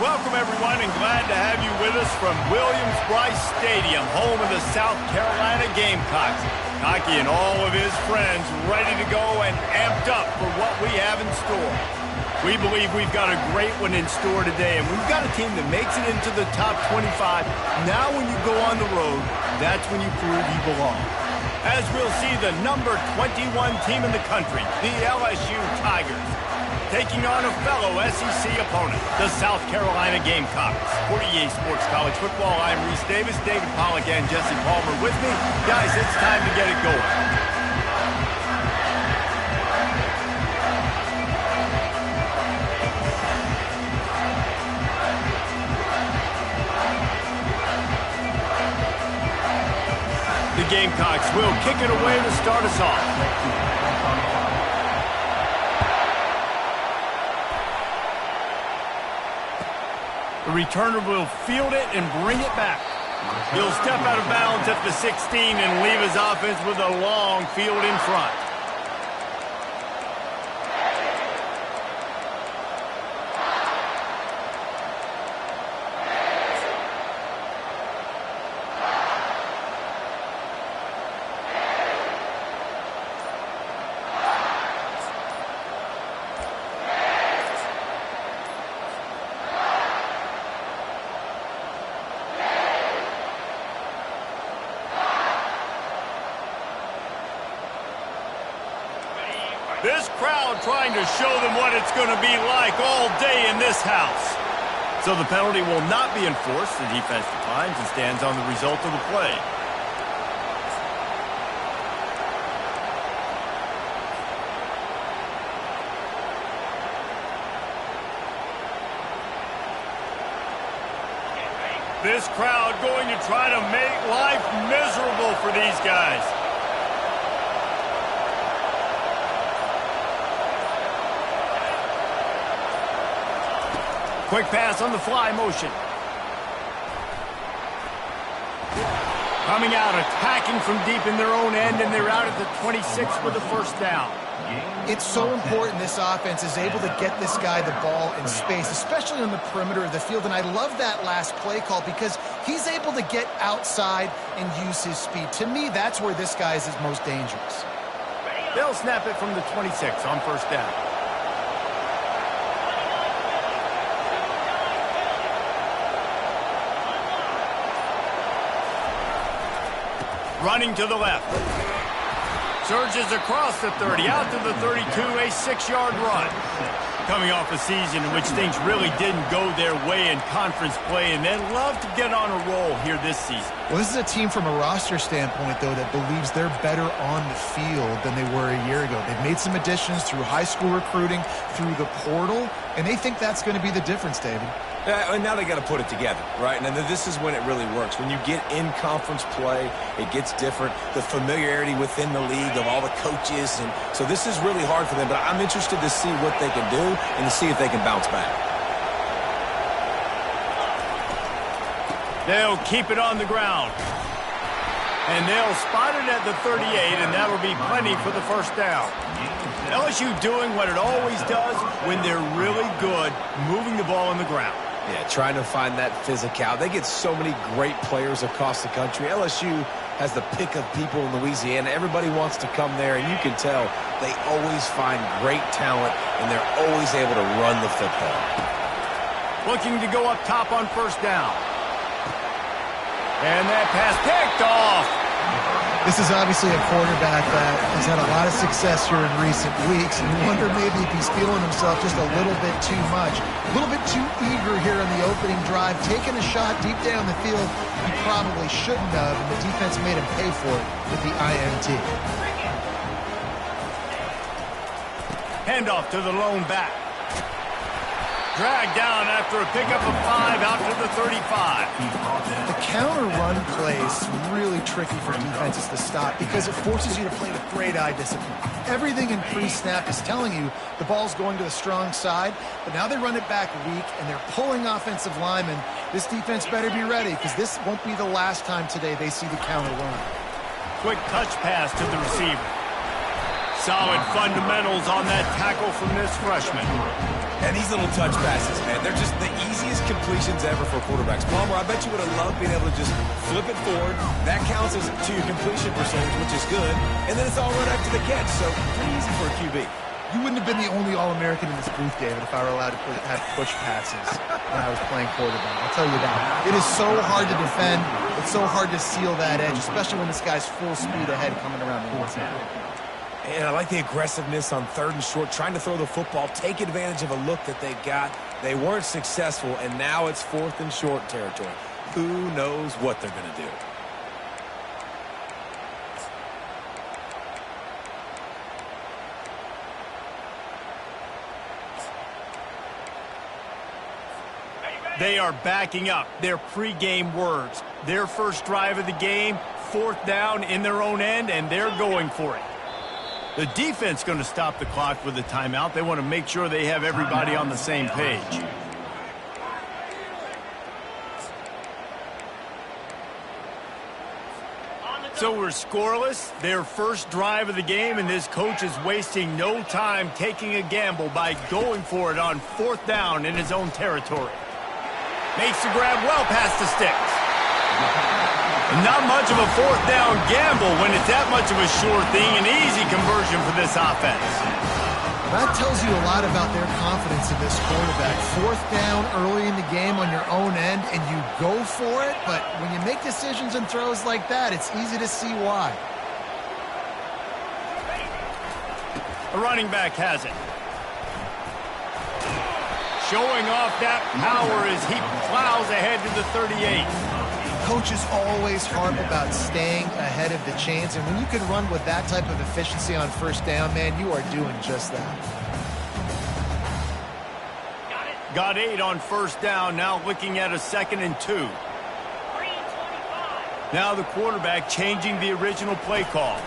Welcome, everyone, and glad to have you with us from Williams-Brice Stadium, home of the South Carolina Gamecocks. Hockey and all of his friends ready to go and amped up for what we have in store. We believe we've got a great one in store today, and we've got a team that makes it into the top 25. Now when you go on the road, that's when you prove you belong. As we'll see the number 21 team in the country, the LSU Tigers, taking on a fellow SEC opponent, the South Carolina Gamecocks. For EA Sports College Football, I'm Reese Davis, David Pollack, and Jesse Palmer with me. Guys, it's time to get it going. The Gamecocks will kick it away to start us off. The returner will field it and bring it back. He'll step out of bounds at the 16 and leave his offense with a long field in front. This crowd trying to show them what it's going to be like all day in this house. So the penalty will not be enforced. The defense declines and stands on the result of the play. This crowd going to try to make life miserable for these guys. Quick pass on the fly motion. Coming out, attacking from deep in their own end, and they're out at the 26 with the first down. It's so important this offense is able to get this guy the ball in space, especially on the perimeter of the field. And I love that last play call because he's able to get outside and use his speed. To me, that's where this guy is his most dangerous. They'll snap it from the 26 on first down. Running to the left. Surges across the 30, out to the 32, a 6-yard run. Coming off a season in which things really didn't go their way in conference play, and they'd love to get on a roll here this season. Well, this is a team from a roster standpoint, though, that believes they're better on the field than they were a year ago. They've made some additions through high school recruiting, through the portal, and they think that's going to be the difference, David. And now they got to put it together, right? And then this is when it really works. When you get in conference play, it gets different. The familiarity within the league of all the coaches. And so this is really hard for them. But I'm interested to see what they can do and to see if they can bounce back. They'll keep it on the ground. And they'll spot it at the 38, and that'll be plenty for the first down. LSU doing what it always does when they're really good, moving the ball on the ground. Yeah, trying to find that physicality. They get so many great players across the country. LSU has the pick of people in Louisiana. Everybody wants to come there, and you can tell they always find great talent, and they're always able to run the football. Looking to go up top on first down. And that pass picked off. This is obviously a quarterback that has had a lot of success here in recent weeks. And you wonder maybe if he's feeling himself just a little bit too much. A little bit too eager here on the opening drive. Taking a shot deep down the field he probably shouldn't have. And the defense made him pay for it with the INT. Handoff to the lone back. Dragged down after a pickup of 5 out to the 35. The counter run play is really tricky for defenses to stop because it forces you to play with great eye discipline. Everything in pre-snap is telling you the ball's going to the strong side, but now they run it back weak and they're pulling offensive linemen. This defense better be ready because this won't be the last time today they see the counter run. Quick touch pass to the receiver. Solid fundamentals on that tackle from this freshman. And these little touch passes, man, they're just the easiest completions ever for quarterbacks. Palmer, I bet you would have loved being able to just flip it forward. That counts as to your completion percentage, which is good. And then it's all run after the catch, so pretty easy for a QB. You wouldn't have been the only All-American in this booth, David, if I were allowed to have push passes when I was playing quarterback. I'll tell you that. It is so hard to defend. It's so hard to seal that edge, especially when this guy's full speed ahead coming around the inside. And I like the aggressiveness on 3rd and short, trying to throw the football, take advantage of a look that they got. They weren't successful, and now it's 4th and short territory. Who knows what they're going to do? They are backing up their pregame words. Their first drive of the game, 4th down in their own end, and they're going for it. The defense going to stop the clock with a timeout. They want to make sure they have everybody on the same page. So we're scoreless. Their first drive of the game, and this coach is wasting no time taking a gamble by going for it on 4th down in his own territory. Makes the grab well past the sticks. Not much of a 4th down gamble when it's that much of a sure thing, an easy conversion for this offense. That tells you a lot about their confidence in this quarterback. 4th down early in the game on your own end, and you go for it, but when you make decisions and throws like that, it's easy to see why. The running back has it. Showing off that power as he plows ahead to the 38. Coaches always harp about staying ahead of the chains, and when you can run with that type of efficiency on 1st down, man, you are doing just that. Got 8 on 1st down, now looking at a 2nd and 2. Now the quarterback changing the original play call.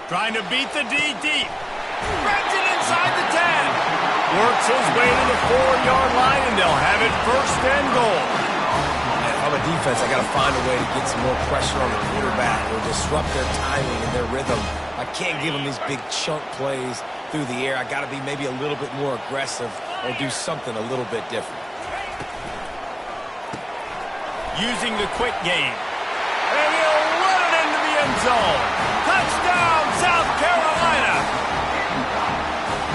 Trying to beat the D deep. Spreads it inside the 10. Works his way to the 4-yard line, and they'll have it 1st and goal. And if I'm a defense, I got to find a way to get some more pressure on the quarterback or disrupt their timing and their rhythm. I can't give them these big chunk plays through the air. I got to be maybe a little bit more aggressive or do something a little bit different. Using the quick game. And he'll run it into the end zone. Touchdown, South Carolina.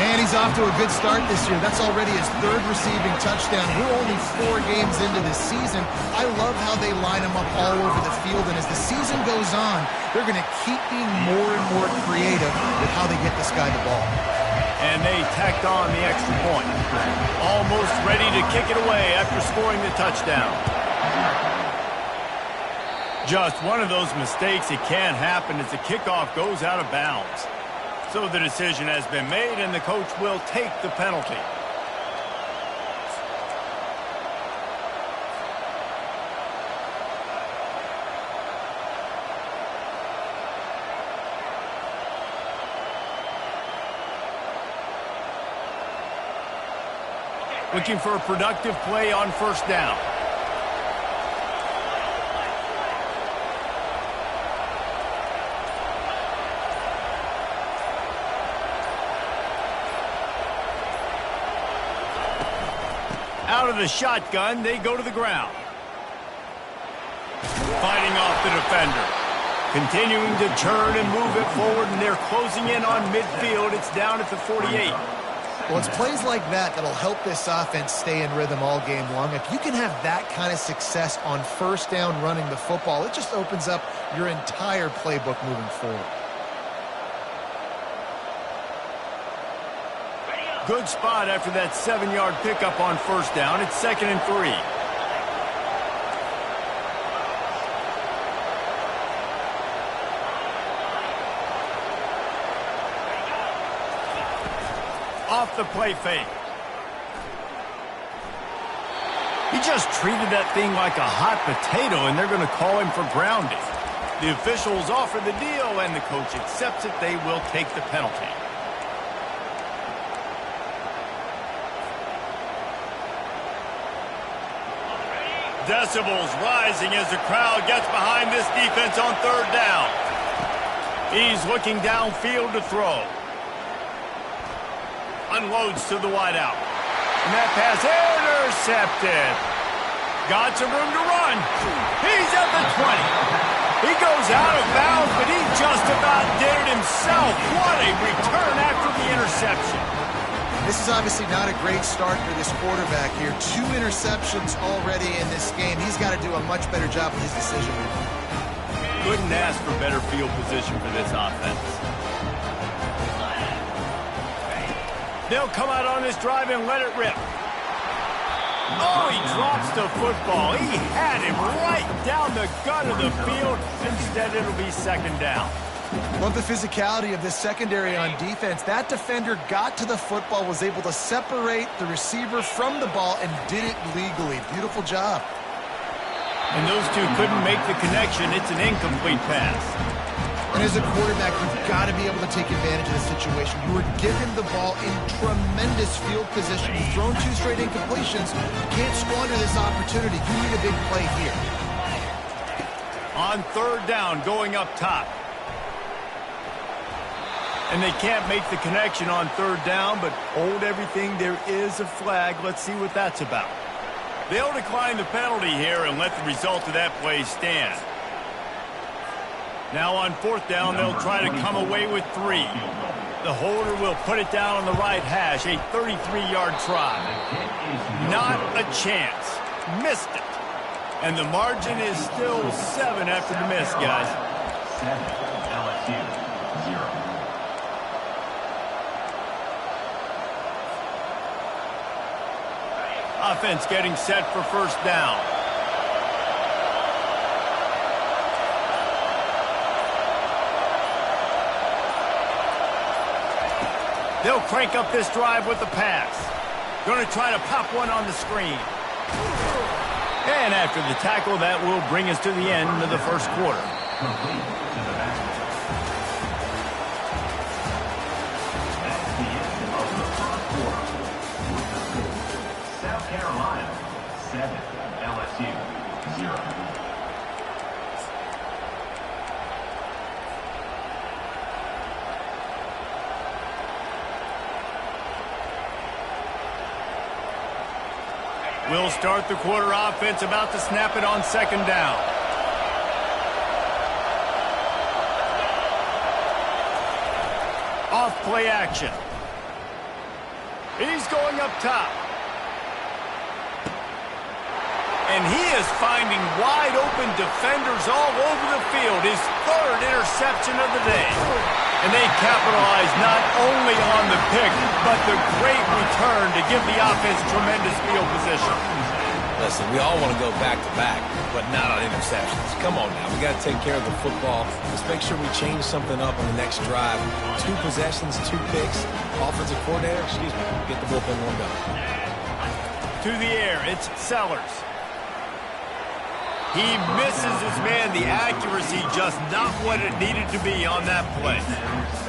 Man, he's off to a good start this year. That's already his 3rd receiving touchdown. We're only 4 games into this season. I love how they line him up all over the field, and as the season goes on, they're going to keep being more and more creative with how they get this guy the ball. And they tacked on the extra point. Almost ready to kick it away after scoring the touchdown. Just one of those mistakes that can happen as the kickoff goes out of bounds. So the decision has been made, and the coach will take the penalty. Looking for a productive play on 1st down. Out of the shotgun, they go to the ground. Fighting off the defender. Continuing to turn and move it forward, and they're closing in on midfield. It's down at the 48. Well, it's plays like that that'll help this offense stay in rhythm all game long. If you can have that kind of success on 1st down running the football, it just opens up your entire playbook moving forward. Good spot after that 7-yard pickup on 1st down. It's 2nd and 3. Off the play fake. He just treated that thing like a hot potato, and they're going to call him for grounding. The officials offer the deal, and the coach accepts it. They will take the penalty. Decibels rising as the crowd gets behind this defense on 3rd down. He's looking downfield to throw. Unloads to the wideout. And that pass intercepted. Got some room to run. He's at the 20. He goes out of bounds, but he just about did it himself. What a return after the interception. This is obviously not a great start for this quarterback here. 2 interceptions already in this game. He's got to do a much better job with his decision. Couldn't ask for better field position for this offense. They'll come out on this drive and let it rip. Oh, he drops the football. He had him right down the gut of the field. Instead, it'll be second down. Love the physicality of this secondary on defense. That defender got to the football, was able to separate the receiver from the ball, and did it legally. Beautiful job. And those two couldn't make the connection. It's an incomplete pass. And as a quarterback, you've got to be able to take advantage of the situation. You were given the ball in tremendous field position. You've thrown 2 straight incompletions. You can't squander this opportunity. You need a big play here. On third down, going up top. And they can't make the connection on third down, but hold everything. There is a flag. Let's see what that's about. They'll decline the penalty here and let the result of that play stand. Now on fourth down, they'll try to come away with 3. The holder will put it down on the right hash, a 33-yard try. Not a chance. Missed it. And the margin is still 7 after the miss, guys. 7, LSU, 0. Offense getting set for first down. They'll crank up this drive with the pass. Going to try to pop one on the screen. And after the tackle, that will bring us to the end of the first quarter. Complete to the basket. That's the end of the first quarter. South Carolina, 7, LSU, 0. We'll start the quarter offense, about to snap it on second down. Off play action. He's going up top. And he is finding wide open defenders all over the field. His 3rd interception of the day. And they capitalize not only on the pick, but the great return to give the offense tremendous field position. Listen, we all want to go back-to-back, but not on interceptions. Come on now. We got to take care of the football. Let's make sure we change something up on the next drive. 2 possessions, 2 picks. Offensive coordinator, get the bullpen one going. To the air, it's Sellers. He misses his man. The accuracy just not what it needed to be on that play.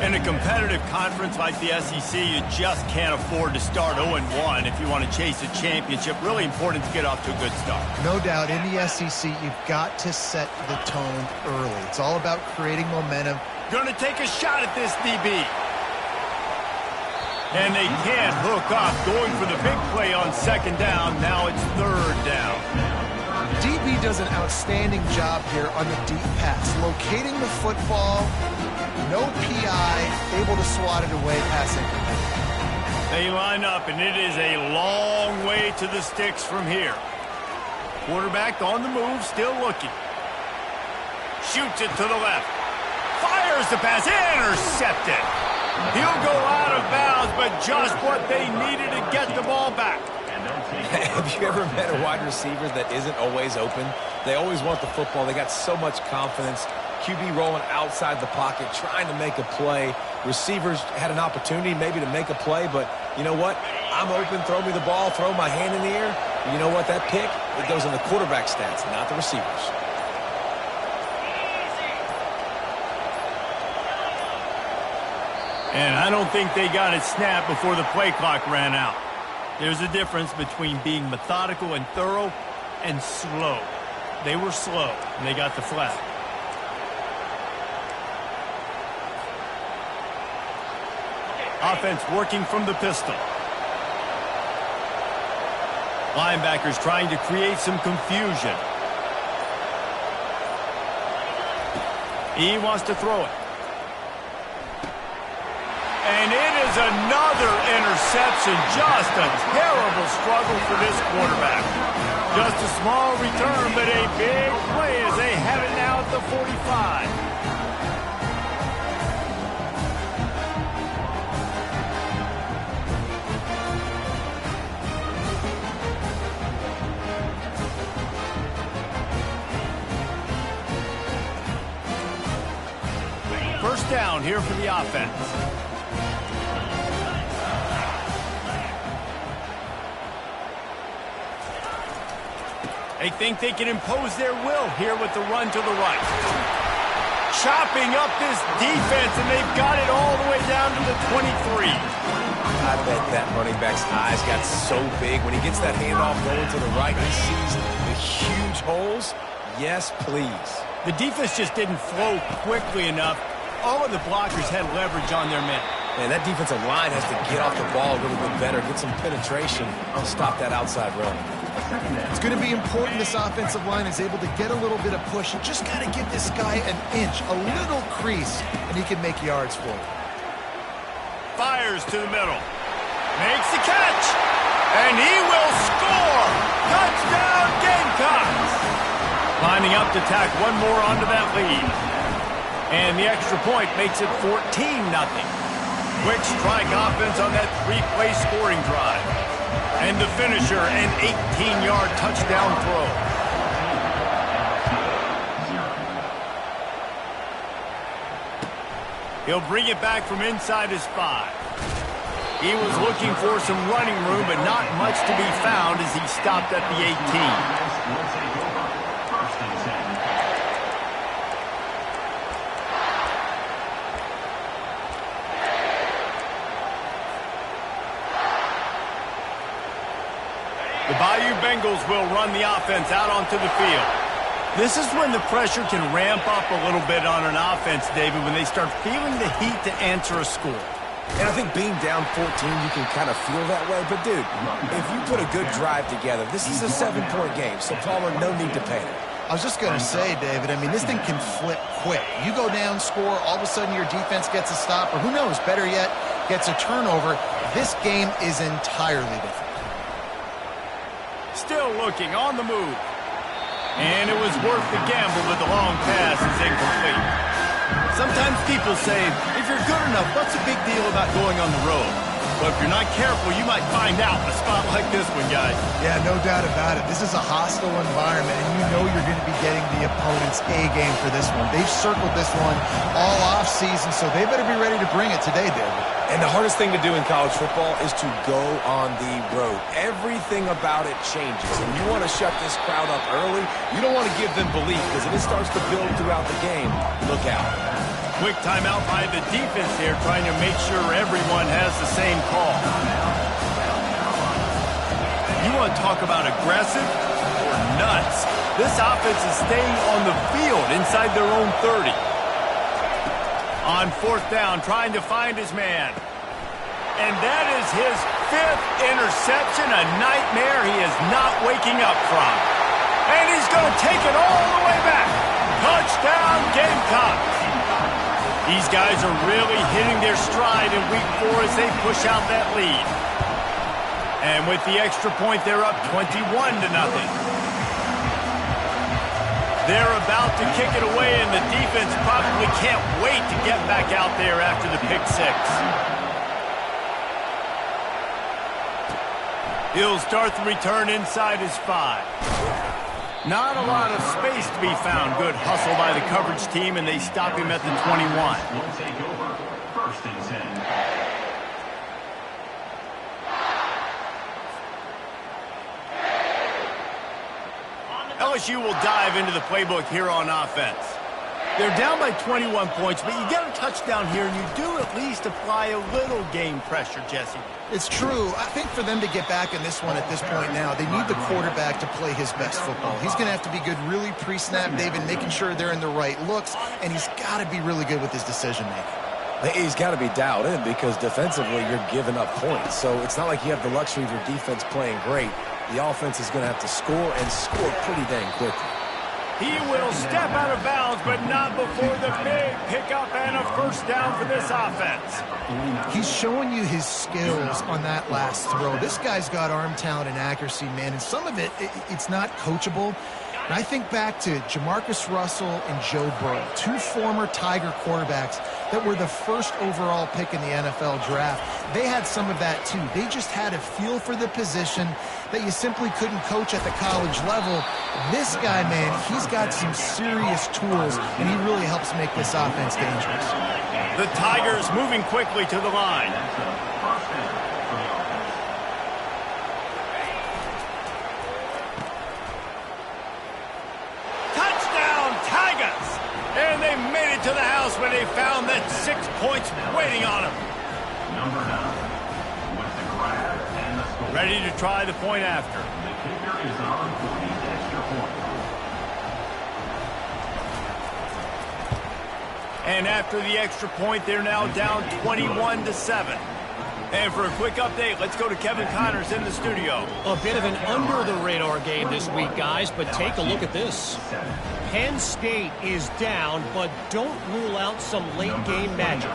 In a competitive conference like the SEC, you just can't afford to start 0-1 if you want to chase a championship. Really important to get off to a good start. No doubt, in the SEC, you've got to set the tone early. It's all about creating momentum. Going to take a shot at this DB. And they can't hook up. Going for the big play on second down. Now it's third down. DB does an outstanding job here on the deep pass. Locating the football, no PI, able to swat it away, passing. They line up, and it is a long way to the sticks from here. Quarterback on the move, still looking. Shoots it to the left. Fires the pass, intercepted. He'll go out of bounds, but just what they needed to get the ball back. Have you ever met a wide receiver that isn't always open? They always want the football. They got so much confidence. QB rolling outside the pocket, trying to make a play. Receivers had an opportunity maybe to make a play, but you know what? I'm open, throw me the ball, throw my hand in the air. You know what? That pick, it goes in the quarterback stats, not the receivers. And I don't think they got it snapped before the play clock ran out. There's a difference between being methodical and thorough and slow. They were slow, and they got the flag. Offense working from the pistol. Linebackers trying to create some confusion. He wants to throw it. And it is another interception. Just a terrible struggle for this quarterback. Just a small return, but a big play as they have it now at the 45. First down here for the offense. They think they can impose their will here with the run to the right. Chopping up this defense, and they've got it all the way down to the 23. I bet that running back's eyes got so big when he gets that handoff going to the right. He sees the huge holes. Yes, please. The defense just didn't flow quickly enough. All of the blockers had leverage on their men. Man, that defensive line has to get off the ball a little bit better, get some penetration to stop that outside run. It's going to be important this offensive line is able to get a little bit of push. You just got to give this guy an inch, a little crease, and he can make yards for you. Fires to the middle. Makes the catch. And he will score. Touchdown Gamecocks. Lining up to tack one more onto that lead. And the extra point makes it 14-0. Quick strike offense on that three-play scoring drive. And the finisher, an 18-yard touchdown throw. He'll bring it back from inside his 5. He was looking for some running room, but not much to be found as he stopped at the 18. The Bayou Bengals will run the offense out onto the field. This is when the pressure can ramp up a little bit on an offense, David, when they start feeling the heat to answer a score. And I think being down 14, you can kind of feel that way. But, dude, if you put a good drive together, this is a 7-point game, so Palmer, no need to panic. I was just going to say, David, I mean, this thing can flip quick. You go down, score, all of a sudden your defense gets a stop, or who knows, better yet, gets a turnover. This game is entirely different. Still looking on the move. And it was worth the gamble, but the long pass is incomplete. Sometimes people say, if you're good enough, what's the big deal about going on the road? But if you're not careful, you might find out in a spot like this one, guys. Yeah, no doubt about it. This is a hostile environment, and you know you're going to be getting the opponent's A game for this one. They've circled this one all offseason, so they better be ready to bring it today, David. And the hardest thing to do in college football is to go on the road. Everything about it changes, and you want to shut this crowd up early. You don't want to give them belief, because if it starts to build throughout the game, look out. Quick timeout by the defense here, trying to make sure everyone has the same call. You want to talk about aggressive or nuts? This offense is staying on the field inside their own 30. On fourth down, trying to find his man. And that is his 5th interception, a nightmare he is not waking up from. And he's going to take it all the way back. Touchdown, Gamecocks. These guys are really hitting their stride in week 4 as they push out that lead. And with the extra point, they're up 21-0. They're about to kick it away, and the defense probably can't wait to get back out there after the pick 6. He'll start the return inside his 5. Not a lot of space to be found. Good hustle by the coverage team, and they stop him at the 21. Will take over. First and 10. LSU will dive into the playbook here on offense. They're down by 21 points, but you get a touchdown here, and you do at least apply a little game pressure, Jesse. It's true. I think for them to get back in this one at this point now, they need the quarterback to play his best football. He's going to have to be good really pre-snap, David, making sure they're in the right looks, and he's got to be really good with his decision-making. He's got to be dialed in because defensively you're giving up points. So it's not like you have the luxury of your defense playing great. The offense is going to have to score and score pretty dang quickly. He will step out of bounds, but not before the big pickup and a first down for this offense. He's showing you his skills on that last throw. This guy's got arm talent and accuracy, man, and some of it's not coachable. And I think back to Jamarcus Russell and Joe Burrow, two former Tiger quarterbacks that were the first overall pick in the NFL draft. They had some of that too. They just had a feel for the position that you simply couldn't coach at the college level. This guy, man, he's got some serious tools, and he really helps make this offense dangerous. The Tigers moving quickly to the line. And they made it to the house when they found that 6 points waiting on them. Number 9 with the grab and the score. Ready to try the point after. The kicker is on for the extra point. And after the extra point, they're now down 21-7. And for a quick update, let's go to Kevin Connors in the studio. A bit of an under-the-radar game this week, guys, but take a look at this. Penn State is down, but don't rule out some late-game magic.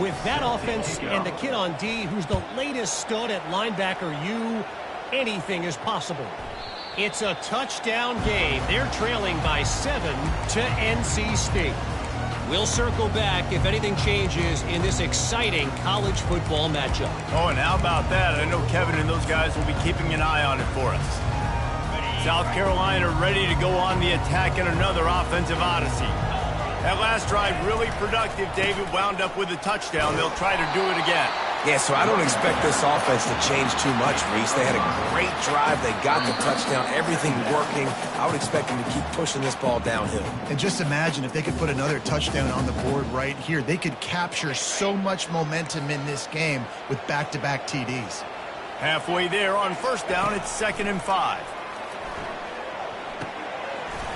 With that offense and the kid on D, who's the latest stud at linebacker U, anything is possible. It's a touchdown game. They're trailing by 7 to NC State. We'll circle back if anything changes in this exciting college football matchup. Oh, and how about that? I know Kevin and those guys will be keeping an eye on it for us. South Carolina ready to go on the attack in another offensive odyssey. That last drive really productive. David wound up with a touchdown. They'll try to do it again. Yeah, so I don't expect this offense to change too much, Reese. They had a great drive. They got the touchdown. Everything working. I would expect them to keep pushing this ball downhill. And just imagine if they could put another touchdown on the board right here. They could capture so much momentum in this game with back-to-back TDs. Halfway there on first down, it's 2nd and 5.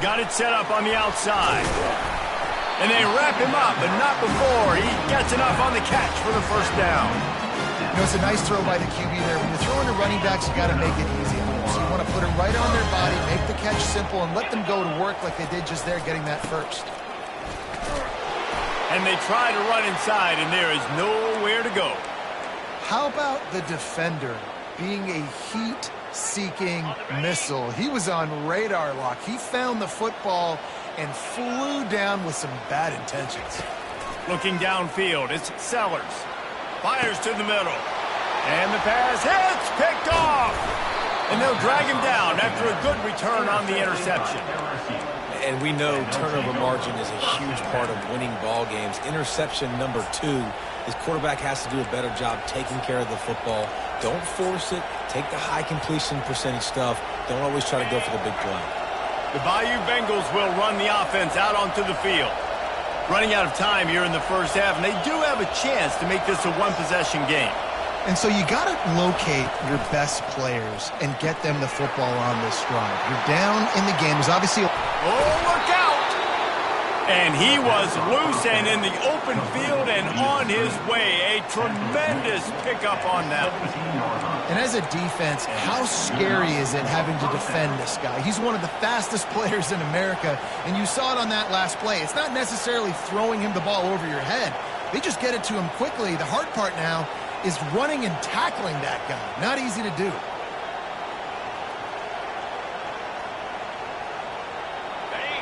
Got it set up on the outside. And they wrap him up, but not before he gets enough on the catch for the first down. You know, it's a nice throw by the QB there. When you're throwing to running backs, you got to make it easy on them. So you want to put it right on their body, make the catch simple, and let them go to work like they did just there, getting that first. And they try to run inside, and there is nowhere to go. How about the defender being a heat-seeking missile? He was on radar lock. He found the football and flew down with some bad intentions. Looking downfield, it's Sellers. Fires to the middle. And the pass hits, picked off. And they'll drag him down after a good return on the interception. And we know turnover margin is a huge part of winning ball games. Interception number 2. His quarterback has to do a better job taking care of the football. Don't force it. Take the high completion percentage stuff. Don't always try to go for the big play. The Bayou Bengals will run the offense out onto the field. Running out of time here in the first half, and they do have a chance to make this a one-possession game. And so you got to locate your best players and get them the football on this drive. You're down in the game. There's obviously Oh, look out! And he was loose and in the open field and on his way. A tremendous pickup on that one. And as a defense, how scary is it having to defend this guy? He's one of the fastest players in America, and you saw it on that last play. It's not necessarily throwing him the ball over your head. They just get it to him quickly. The hard part now is running and tackling that guy. Not easy to do.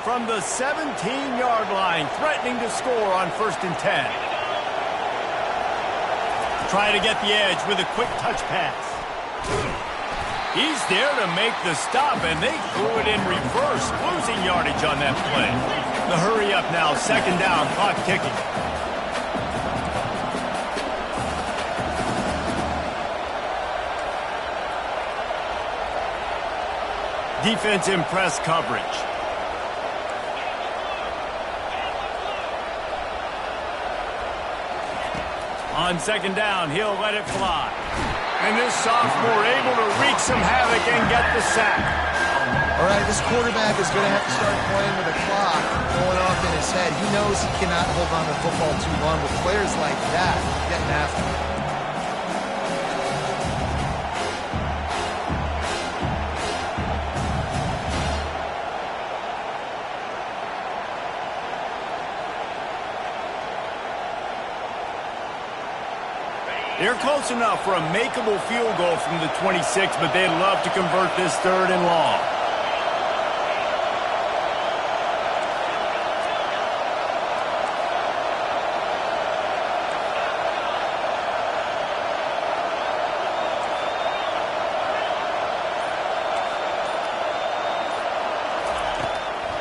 From the 17-yard line, threatening to score on 1st and 10. Try to get the edge with a quick touch pass. He's there to make the stop, and they threw it in reverse, losing yardage on that play. The hurry up now, 2nd down, clock ticking. Defense in press coverage. On 2nd down, he'll let it fly. And this sophomore able to wreak some havoc and get the sack. All right, this quarterback is going to have to start playing with a clock going off in his head. He knows he cannot hold on to the football too long with players like that getting after him. They're close enough for a makeable field goal from the 26, but they'd love to convert this 3rd and long.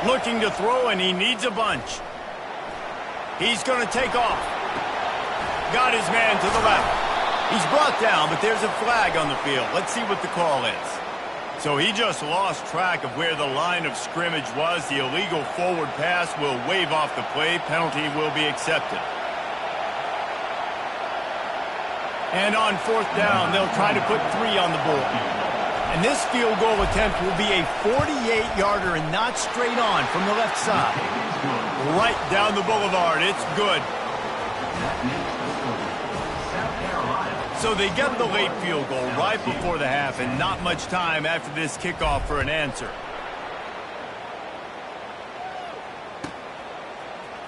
Looking to throw, and he needs a bunch. He's going to take off. Got his man to the left. He's brought down, but there's a flag on the field. Let's see what the call is. So he just lost track of where the line of scrimmage was. The illegal forward pass will wave off the play. Penalty will be accepted. And on 4th down, they'll try to put 3 on the board. And this field goal attempt will be a 48-yarder and not straight on from the left side. Right down the boulevard. It's good. So they get the late field goal right before the half, and not much time after this kickoff for an answer.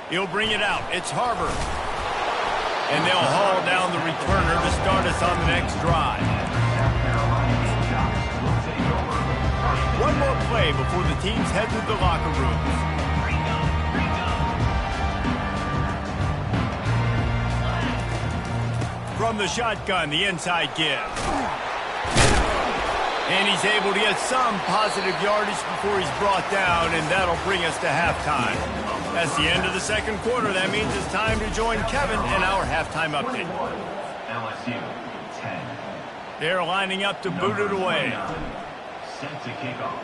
He'll bring it out. It's Harbor. And they'll haul down the returner to start us on the next drive. One more play before the teams head to the locker rooms. From the shotgun, the inside give. And he's able to get some positive yardage before he's brought down, and that'll bring us to halftime. That's the end of the 2nd quarter. That means it's time to join Kevin in our halftime update. LSU 10. They're lining up to boot it away. Set to kick off.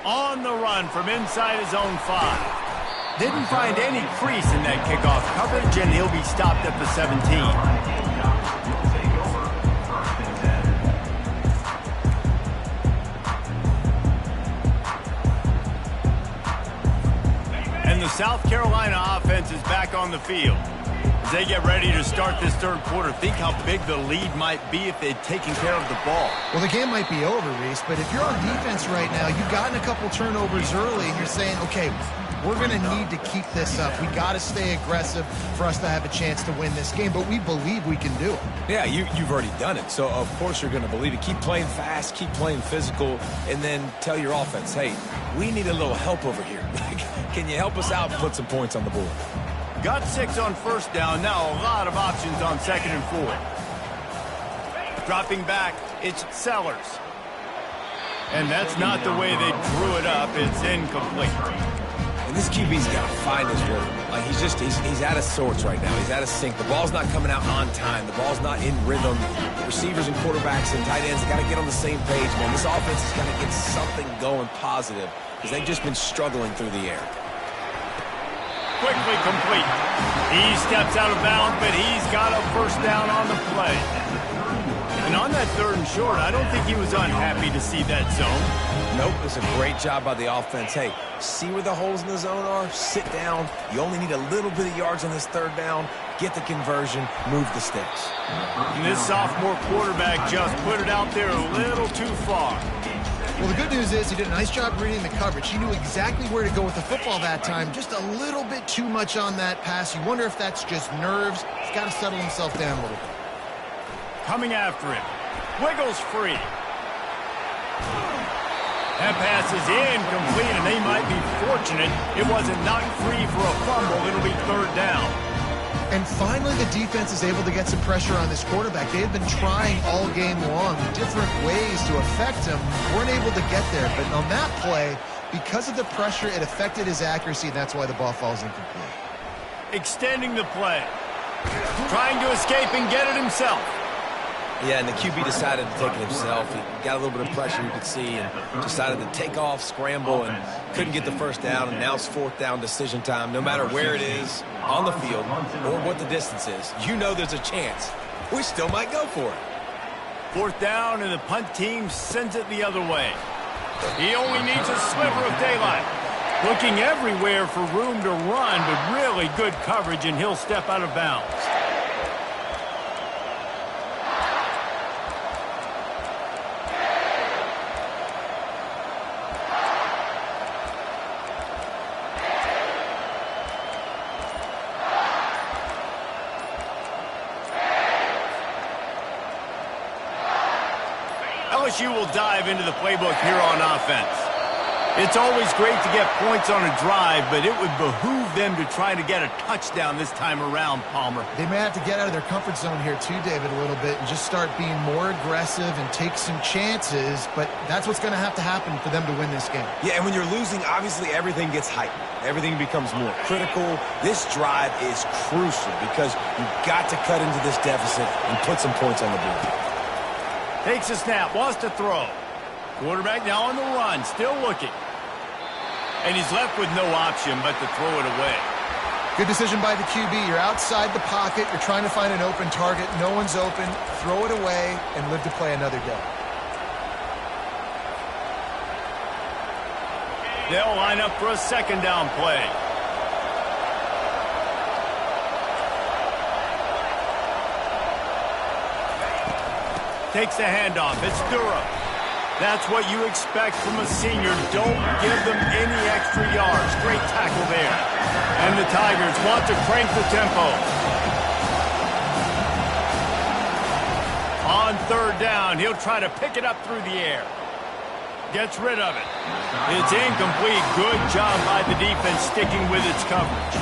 On the run from inside his own 5. Didn't find any crease in that kickoff coverage, and he'll be stopped at the 17. And the South Carolina offense is back on the field. As they get ready to start this 3rd quarter, think how big the lead might be if they'd taken care of the ball. Well, the game might be over, Reese, but if you're on defense right now, you've gotten a couple turnovers early, and you're saying, okay, we're going to need to keep this up. We got to stay aggressive for us to have a chance to win this game, but we believe we can do it. Yeah, you've already done it, so of course you're going to believe it. Keep playing fast, keep playing physical, and then tell your offense, hey, we need a little help over here. Can you help us out and put some points on the board? Got 6 on 1st down. Now a lot of options on 2nd and 4. Dropping back, it's Sellers. And that's not the way they drew it up. It's incomplete. And this QB's got to find his rhythm. Like he's out of sorts right now. He's out of sync. The ball's not coming out on time. The ball's not in rhythm. Receivers and quarterbacks and tight ends got to get on the same page, man. This offense has got to get something going positive because they've just been struggling through the air. Quickly complete. He steps out of bounds, but he's got a 1st down on the play. And on that 3rd and short, I don't think he was unhappy to see that zone. Nope, it's a great job by the offense. Hey, see where the holes in the zone are? Sit down. You only need a little bit of yards on this 3rd down. Get the conversion. Move the sticks. And this sophomore quarterback just put it out there a little too far. Well, the good news is he did a nice job reading the coverage. He knew exactly where to go with the football that time. Just a little bit too much on that pass. You wonder if that's just nerves. He's got to settle himself down a little bit. Coming after him. Wiggles free. That pass is incomplete, and they might be fortunate it wasn't knocked free for a fumble. It'll be 3rd down. And finally, the defense is able to get some pressure on this quarterback. They have been trying all game long different ways to affect him. Weren't able to get there. But on that play, because of the pressure, it affected his accuracy, and that's why the ball falls incomplete. Extending the play. Trying to escape and get it himself. Yeah, and the QB decided to take it himself. He got a little bit of pressure, you could see, and decided to take off, scramble, and couldn't get the 1st down. And now it's 4th down decision time. No matter where it is on the field or what the distance is, you know there's a chance. We still might go for it. 4th down, and the punt team sends it the other way. He only needs a sliver of daylight. Looking everywhere for room to run, but really good coverage, and he'll step out of bounds. LSU will dive into the playbook here on offense. It's always great to get points on a drive, but it would behoove them to try to get a touchdown this time around, Palmer. They may have to get out of their comfort zone here too, David, a little bit and just start being more aggressive and take some chances, but that's what's going to happen for them to win this game. Yeah, and when you're losing, obviously everything gets heightened. Everything becomes more critical. This drive is crucial because you've got to cut into this deficit and put some points on the board. Takes a snap, wants to throw. Quarterback now on the run, still looking. And he's left with no option but to throw it away. Good decision by the QB. You're outside the pocket. You're trying to find an open target. No one's open. Throw it away and live to play another day. They'll line up for a 2nd down play. Takes the handoff. It's Durham. That's what you expect from a senior. Don't give them any extra yards. Great tackle there. And the Tigers want to crank the tempo. On 3rd down, he'll try to pick it up through the air. Gets rid of it. It's incomplete. Good job by the defense sticking with its coverage.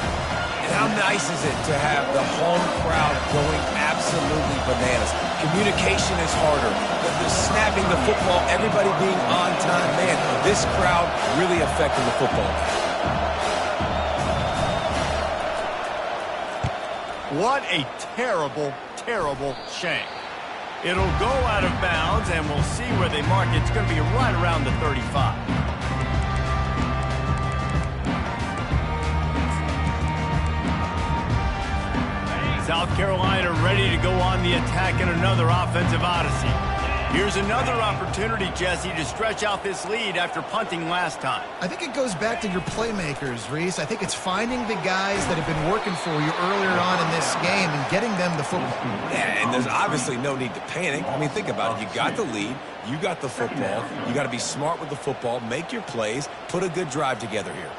And how nice is it to have the home crowd going absolutely bananas? Communication is harder. The snapping the football, everybody being on time. Man, this crowd really affecting the football. What a terrible, terrible shank. It'll go out of bounds, and we'll see where they mark it. It's going to be right around the 35. South Carolina ready to go on the attack in another offensive odyssey. Here's another opportunity, Jesse, to stretch out this lead after punting last time. I think it goes back to your playmakers, Reese. I think it's finding the guys that have been working for you earlier on in this game and getting them the football. Yeah, and there's obviously no need to panic. I mean, think about it. You got the lead. You got the football. You got to be smart with the football, make your plays, put a good drive together here.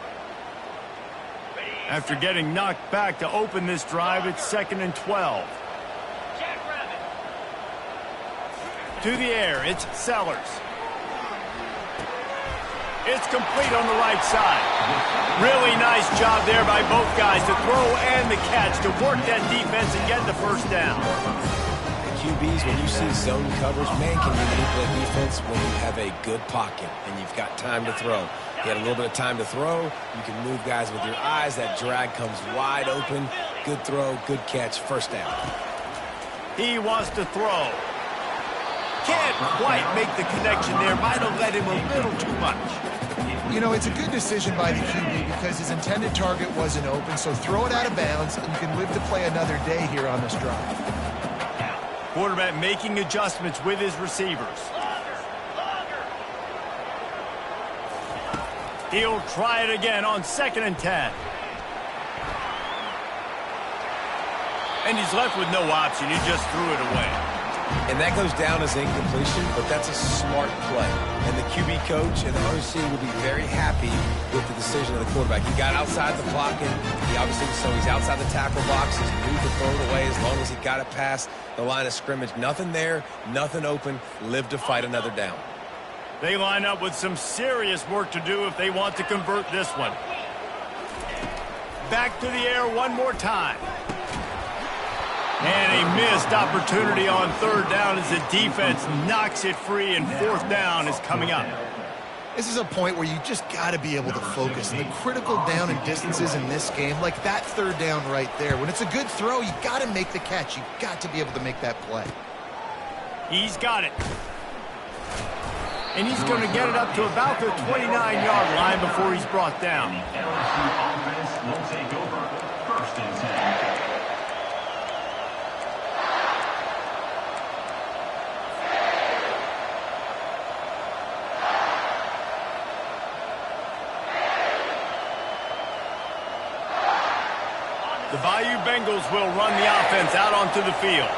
After getting knocked back to open this drive, it's 2nd and 12. To the air, it's Sellers. It's complete on the right side. Really nice job there by both guys to throw and the catch to work that defense and get the 1st down. QBs, when you see zone coverage, man, can you manipulate defense when you have a good pocket and you've got time to throw. You had a little bit of time to throw. You can move guys with your eyes. That drag comes wide open. Good throw, good catch, 1st down. He wants to throw. Can't quite make the connection there. Might have let him a little too much. You know, it's a good decision by the QB because his intended target wasn't open, so throw it out of bounds, and you can live to play another day here on this drive. Quarterback making adjustments with his receivers. He'll try it again on 2nd and 10. And he's left with no option. He just threw it away. And that goes down as incompletion, but that's a smart play. And the QB coach and the OC will be very happy with the decision of the quarterback. He got outside the pocket. He obviously, so he's outside the tackle box. He's moved to throw it away as long as he got it past the line of scrimmage. Nothing there, nothing open. Live to fight another down. They line up with some serious work to do if they want to convert this one. Back to the air one more time. And a missed opportunity on 3rd down as the defense knocks it free, and 4th down is coming up. This is a point where you just got to be able to focus. And the critical down and distances in this game, like that 3rd down right there, when it's a good throw, you got to make the catch. You got to be able to make that play. He's got it. And he's going to get it up to about the 29-yard line before he's brought down. The LSU offense will take over 1st and 10. The Bayou Bengals will run the offense out onto the field.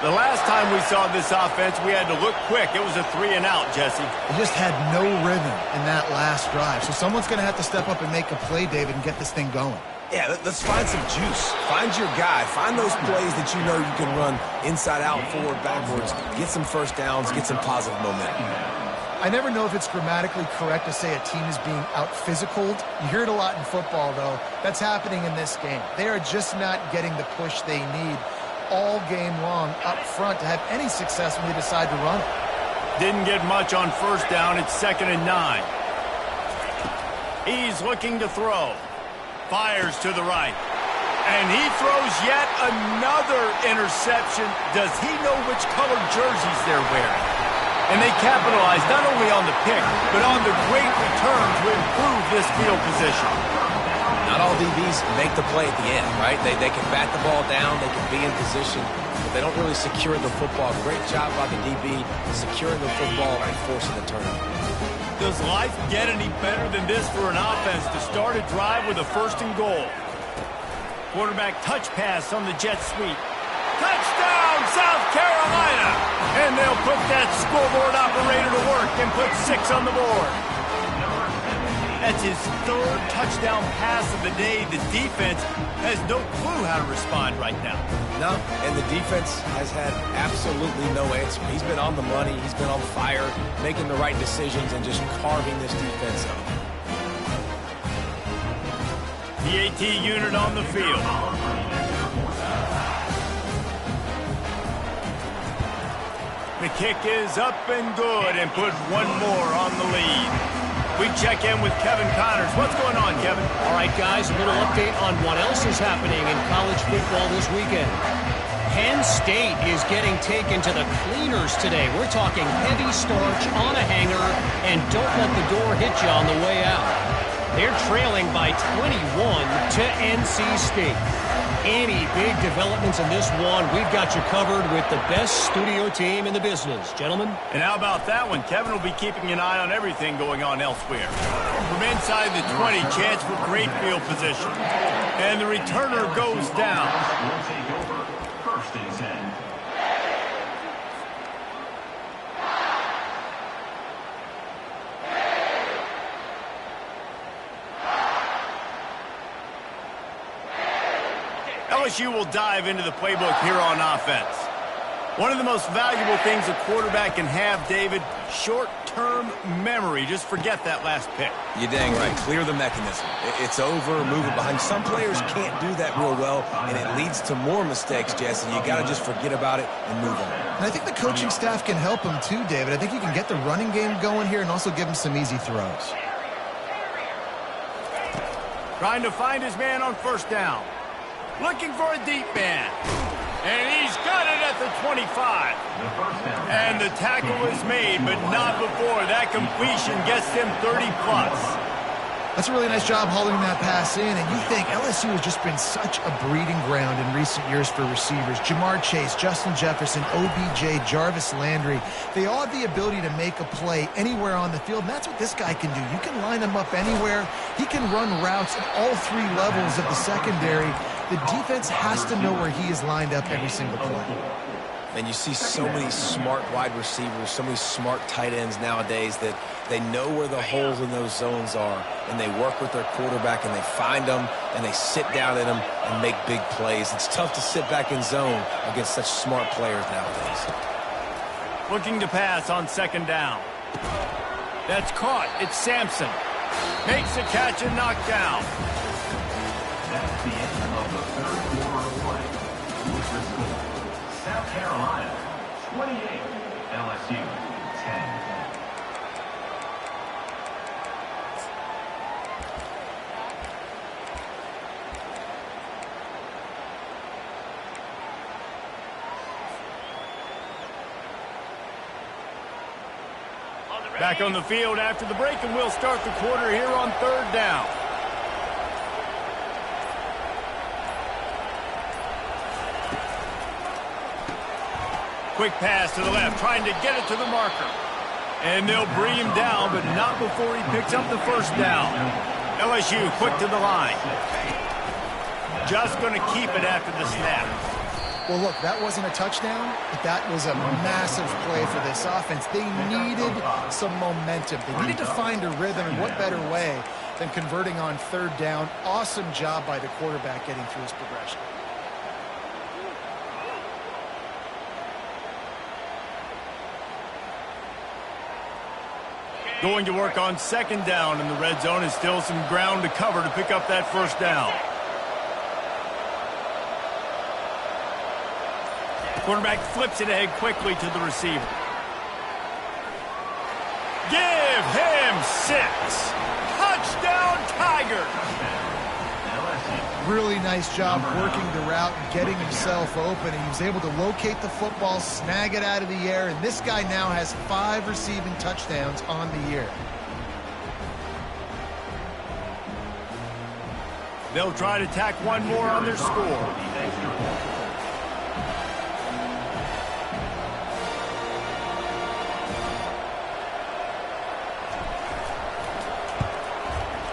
The last time we saw this offense, we had to look quick. It was a 3-and-out, Jesse. They just had no rhythm in that last drive. So someone's going to have to step up and make a play, David, and get this thing going. Yeah, let's find some juice. Find your guy. Find those plays that you know you can run inside out, forward, backwards. Get some first downs. Get some positive momentum. I never know if it's grammatically correct to say a team is being out-physicaled. You hear it a lot in football, though. That's happening in this game. They are just not getting the push they need all game long up front to have any success when they decide to run it. Didn't get much on first down. It's 2nd and 9. He's looking to throw. Fires to the right. And he throws yet another interception. Does he know which colored jerseys they're wearing? And they capitalize not only on the pick, but on the great return to improve this field position. Not all DBs make the play at the end, right? They can bat the ball down, they can be in position, but they don't really secure the football. Great job by the DB securing the football and forcing the turnover. Does life get any better than this for an offense to start a drive with a 1st and goal? Quarterback touch pass on the jet sweep. Touchdown, South Carolina! And they'll put that scoreboard operator to work and put 6 on the board. That's his 3rd touchdown pass of the day. The defense has no clue how to respond right now. No, and the defense has had absolutely no answer. He's been on the money. He's been on fire, making the right decisions and just carving this defense up. The AT unit on the field. The kick is up and good and put 1 more on the lead. We check in with Kevin Connors. What's going on, Kevin? All right, guys, a little update on what else is happening in college football this weekend. Penn State is getting taken to the cleaners today. We're talking heavy starch on a hanger, and don't let the door hit you on the way out. They're trailing by 21 to NC State. Any big developments in this one, we've got you covered with the best studio team in the business. Gentlemen? And how about that one? Kevin will be keeping an eye on everything going on elsewhere. From inside the 20, chance for great field position. And the returner goes down. Will take over. 1st and 10. LSU will dive into the playbook here on offense. One of the most valuable things a quarterback can have, David, short-term memory. Just forget that last pick. You're dang right. Clear the mechanism. It's over, move it behind. Some players can't do that real well, and it leads to more mistakes, Jesse. You got to just forget about it and move on. And I think the coaching staff can help him too, David. I think you can get the running game going here and also give him some easy throws. Trying to find his man on first down. Looking for a deep man. And he's got it at the 25. And the tackle is made, but not before that completion gets him 30-plus. That's a really nice job holding that pass in, and you think LSU has just been such a breeding ground in recent years for receivers. Jamar Chase, Justin Jefferson, OBJ, Jarvis Landry, they all have the ability to make a play anywhere on the field, and that's what this guy can do. You can line him up anywhere. He can run routes at all 3 levels of the secondary. The defense has to know where he is lined up every single play. And you see so many smart wide receivers, so many smart tight ends nowadays that they know where the holes in those zones are, and they work with their quarterback, and they find them, and they sit down in them and make big plays. It's tough to sit back in zone against such smart players nowadays. Looking to pass on 2nd down. That's caught. It's Sampson. Makes a catch and knocked down. That's the end of the 3rd quarter of play. With the score, South Carolina 28, LSU 10. Back on the field after the break, and we'll start the quarter here on 3rd down. Quick pass to the left, trying to get it to the marker. And they'll bring him down, but not before he picks up the first down. LSU quick to the line. just going to keep it after the snap. Well, look, that wasn't a touchdown, but that was a massive play for this offense. They needed some momentum. They needed to find a rhythm, and what better way than converting on third down. Awesome job by the quarterback getting through his progression. Going to work on second down in the red zone, and still some ground to cover to pick up that first down. Quarterback flips it ahead quickly to the receiver. Give him 6. Touchdown, Tigers! Really nice job working the route and getting himself open, and he was able to locate the football, snag it out of the air, and this guy now has 5 receiving touchdowns on the year. They'll try to tack one more on their score.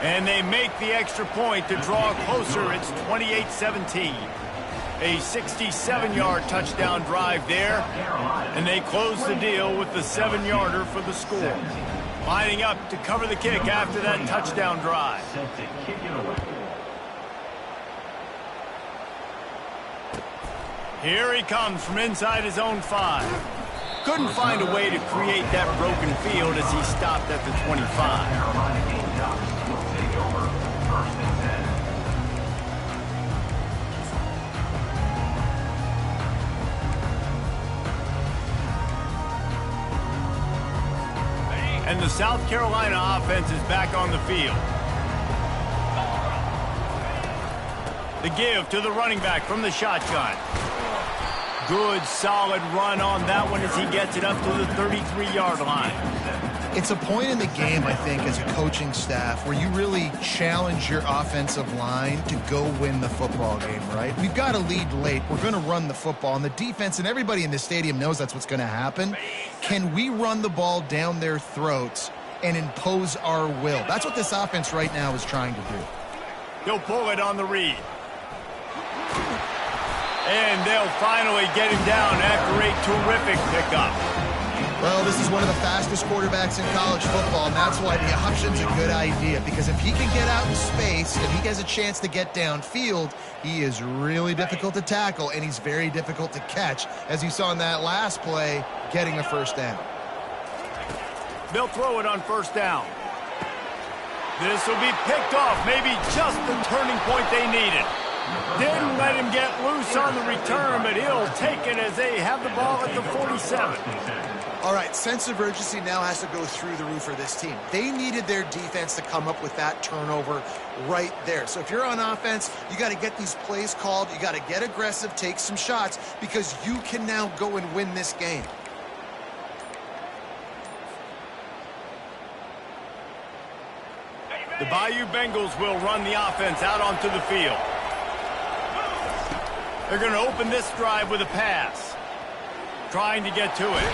And they make the extra point to draw closer. It's 28-17. A 67-yard touchdown drive there. And they close the deal with the 7-yarder for the score. Lining up to cover the kick after that touchdown drive. Here he comes from inside his own 5. Couldn't find a way to create that broken field as he stopped at the 25. And the South Carolina offense is back on the field. The give to the running back from the shotgun. Good, solid run on that one as he gets it up to the 33-yard line. It's a point in the game, I think, as a coaching staff where you really challenge your offensive line to go win the football game, right? We've got to lead late. We're going to run the football. And the defense and everybody in this stadium knows that's what's going to happen. Can we run the ball down their throats and impose our will? That's what this offense right now is trying to do. He'll pull it on the read. And they'll finally get him down after a terrific pickup. Well, this is one of the fastest quarterbacks in college football, and that's why the option's a good idea, because if he can get out in space and he has a chance to get downfield, he is really difficult to tackle, and he's very difficult to catch, as you saw in that last play, getting a first down. They'll throw it on first down. This will be picked off, maybe just the turning point they needed. Didn't let him get loose on the return, but he'll take it as they have the ball at the 47. All right, sense of urgency now has to go through the roof for this team. They needed their defense to come up with that turnover right there. So if you're on offense, you got to get these plays called. You got to get aggressive, take some shots, because you can now go and win this game. The Bayou Bengals will run the offense out onto the field. They're going to open this drive with a pass. Trying to get to it.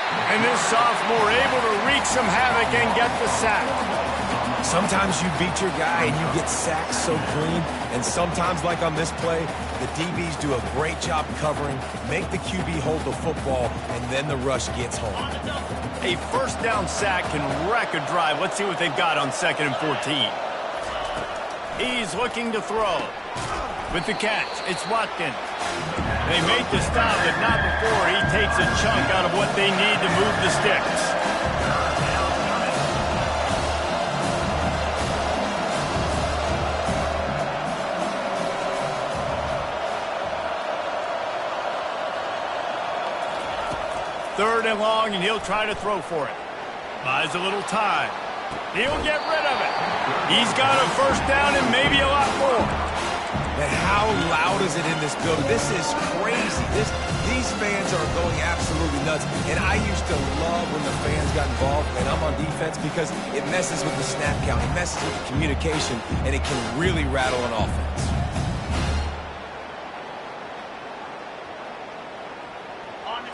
And this sophomore able to wreak some havoc and get the sack. Sometimes you beat your guy and you get sacked so clean. And sometimes, like on this play, the DBs do a great job covering, make the QB hold the football, and then the rush gets home. A first down sack can wreck a drive. Let's see what they've got on 2nd and 14. He's looking to throw. With the catch, it's Watkins. They make the stop, but not before he takes a chunk out of what they need to move the sticks. Third and long, and he'll try to throw for it. Buys a little time. He'll get rid of it. He's got a first down and maybe a lot more. And how loud is it in this building? This is crazy. These fans are going absolutely nuts. And I used to love when the fans got involved, and I'm on defense, because it messes with the snap count. It messes with the communication, and it can really rattle an offense.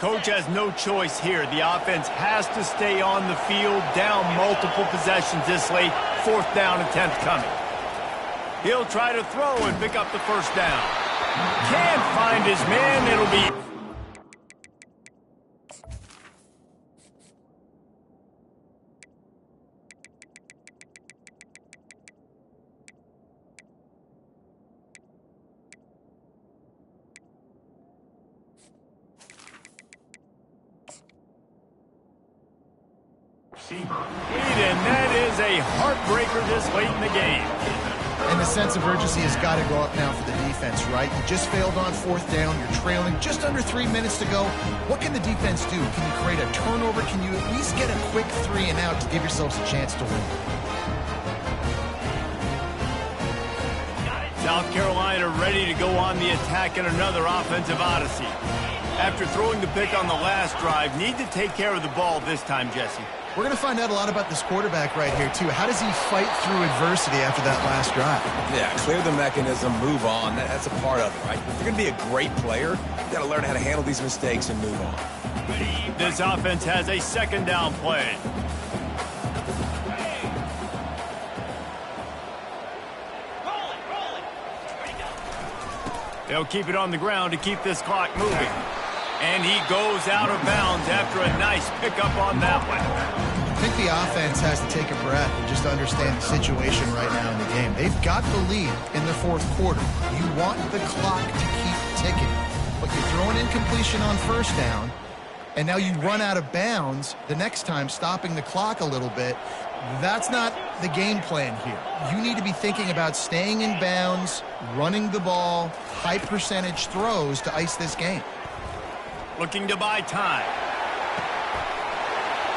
Coach has no choice here. The offense has to stay on the field, down multiple possessions this late. 4th down attempt coming. He'll try to throw and pick up the first down. Can't find his man. It'll be... And that is a heartbreaker this late in the game. And the sense of urgency has got to go up now for the defense, right? You just failed on fourth down. You're trailing just under 3 minutes to go. What can the defense do? Can you create a turnover? Can you at least get a quick 3 and out to give yourselves a chance to win? South Carolina ready to go on the attack in another offensive odyssey. After throwing the pick on the last drive, need to take care of the ball this time, Jesse. We're going to find out a lot about this quarterback right here, too. How does he fight through adversity after that last drive? Yeah, clear the mechanism, move on. That's a part of it, right? If you're going to be a great player, you got to learn how to handle these mistakes and move on. This offense has a second down play. They'll keep it on the ground to keep this clock moving. And he goes out of bounds after a nice pickup on that one. I think the offense has to take a breath and just understand the situation right now in the game. They've got the lead in the fourth quarter. You want the clock to keep ticking, but you're throwing incompletion on first down, and now you run out of bounds the next time, stopping the clock a little bit. That's not the game plan here. You need to be thinking about staying in bounds, running the ball, high percentage throws to ice this game. Looking to buy time.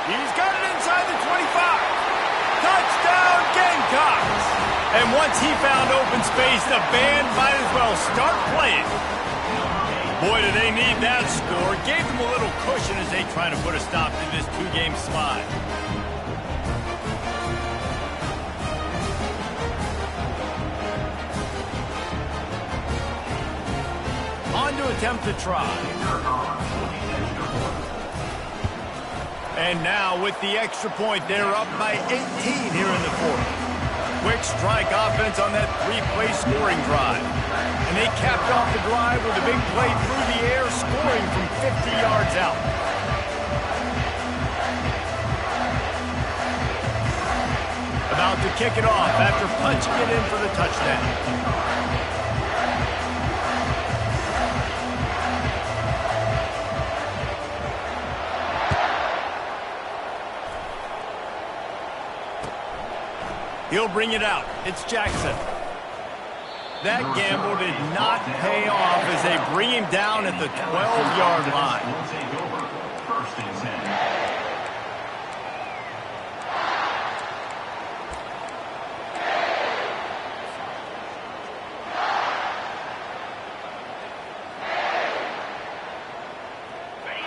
He's got it inside the 25. Touchdown, Gamecocks! And once he found open space, the band might as well start playing. Boy, do they need that score. Gave them a little cushion as they try to put a stop to this two-game slide. On to attempt to try. And now with the extra point, they're up by 18 here in the fourth. Quick strike offense on that three-play scoring drive. And they capped off the drive with a big play through the air, scoring from 50 yards out. About to kick it off after punching it in for the touchdown. He'll bring it out. It's Jackson. That gamble did not pay off as they bring him down at the 12-yard line. First and 10.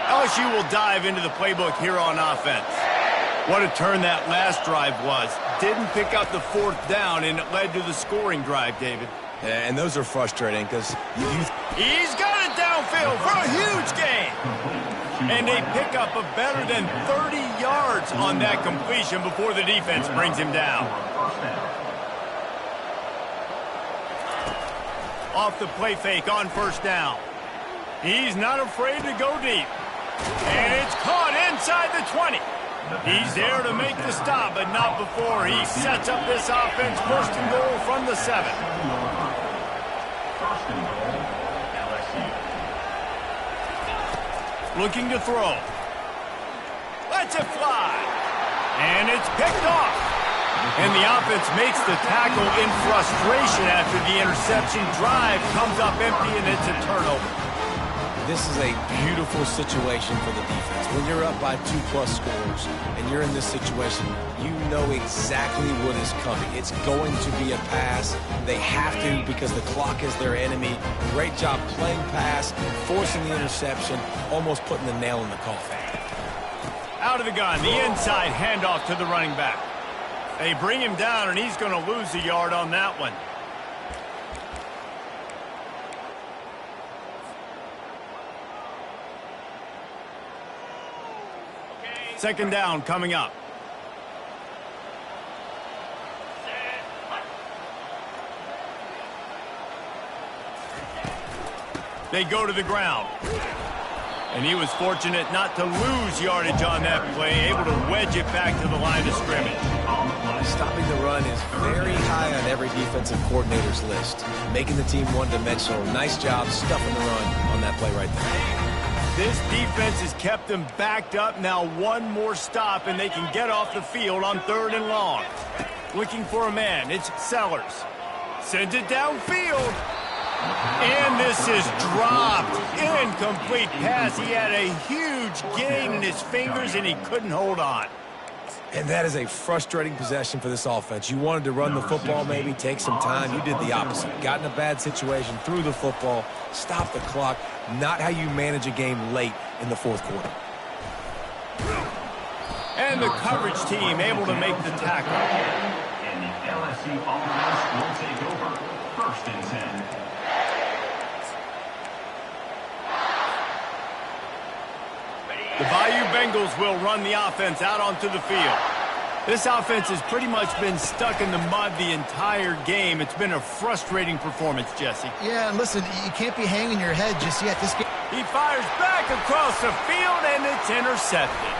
LSU will dive into the playbook here on offense. What a turn that last drive was. Didn't pick up the fourth down, and it led to the scoring drive, David. Yeah, and those are frustrating because He's got it downfield for a huge gain. And they pick up a better than 30 yards on that completion before the defense brings him down. Off the play fake on first down. He's not afraid to go deep. And it's caught inside the 20. He's there to make the stop, but not before he sets up this offense. First and goal from the 7. First and goal, LSU. Looking to throw. Lets it fly. And it's picked off. And the offense makes the tackle in frustration after the interception. Drive comes up empty, and it's a turnover. this is a beautiful situation for the defense. When you're up by 2+ scores and you're in this situation, you know exactly what is coming. It's going to be a pass. They have to because the clock is their enemy. Great job playing pass, forcing the interception, almost putting the nail in the coffin. Out of the gun, the inside handoff to the running back. They bring him down, and he's going to lose a yard on that one. Second down coming up. They go to the ground. And he was fortunate not to lose yardage on that play, able to wedge it back to the line of scrimmage. Stopping the run is very high on every defensive coordinator's list. Making the team one-dimensional. Nice job stuffing the run on that play right there. This defense has kept them backed up. Now one more stop, and they can get off the field on 3rd and long. Looking for a man. It's Sellers. Sends it downfield. And this is dropped. Incomplete pass. He had a huge gain in his fingers, and he couldn't hold on. And that is a frustrating possession for this offense. You wanted to run the football, maybe take some time. You did the opposite. Got in a bad situation, threw the football, stopped the clock. Not how you manage a game late in the 4th quarter. And the coverage team able to make the tackle. And the LSU offense will take over. 1st and 10. The Bayou Bengals will run the offense out onto the field. This offense has pretty much been stuck in the mud the entire game. It's been a frustrating performance, Jesse. Yeah, and listen, you can't be hanging your head just yet. This game. He fires back across the field, and it's intercepted.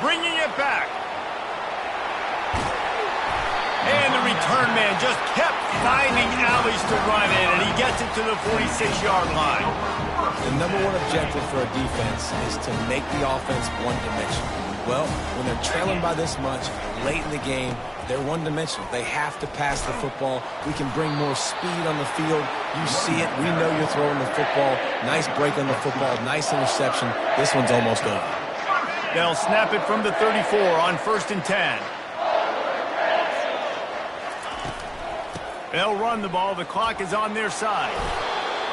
Bringing it back. And the return man just kept finding alleys to run in, and he gets it to the 46-yard line. The number one objective for a defense is to make the offense one-dimensional. Well, when they're trailing by this much late in the game, they're one-dimensional. They have to pass the football. We can bring more speed on the field. You see it. We know you're throwing the football. Nice break on the football. Nice interception. This one's almost over. They'll snap it from the 34 on 1st and 10. They'll run the ball. The clock is on their side.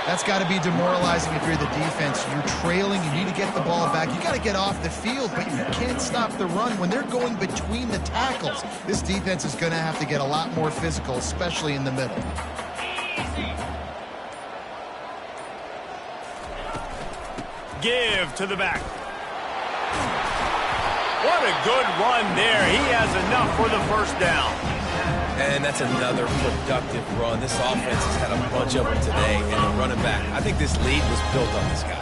That's got to be demoralizing if you're the defense. You're trailing. You need to get the ball back. You got to get off the field, but you can't stop the run when they're going between the tackles. This defense is going to have to get a lot more physical, especially in the middle. Give to the back. What a good run there. He has enough for the 1st down. And that's another productive run. This offense has had a bunch of them today, and the running back, I think this lead was built on this guy.